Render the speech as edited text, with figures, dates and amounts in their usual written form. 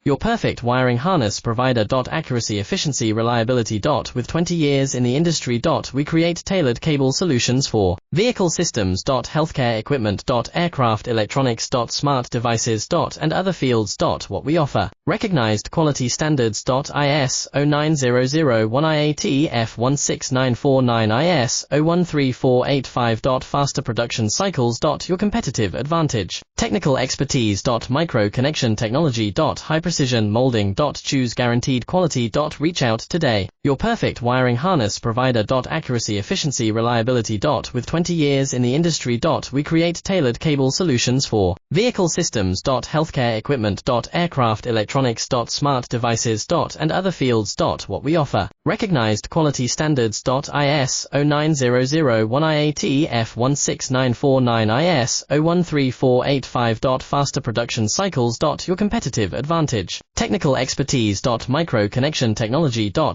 Your perfect wiring harness provider. Accuracy, efficiency, reliability. With 20 years in the industry. We create tailored cable solutions for vehicle systems. Healthcare equipment. Aircraft electronics. Smart devices. And other fields. What we offer. Recognized quality standards. IS 09001 IATF 16949 IS 013485. Faster production cycles. Your competitive advantage. Technical expertise. Micro connection technology. High precision molding. Choose guaranteed quality. Reach out today. Your perfect wiring harness provider. Accuracy, efficiency, reliability. With 20 years in the industry. We create tailored cable solutions for vehicle systems. Healthcare equipment. Aircraft electronics. Smart devices. And other fields. What we offer. Recognized quality standards. IS 09001 IATF 16949 IS 013485. Faster production cycles. Your competitive advantage. Technical expertise. Micro connection technology.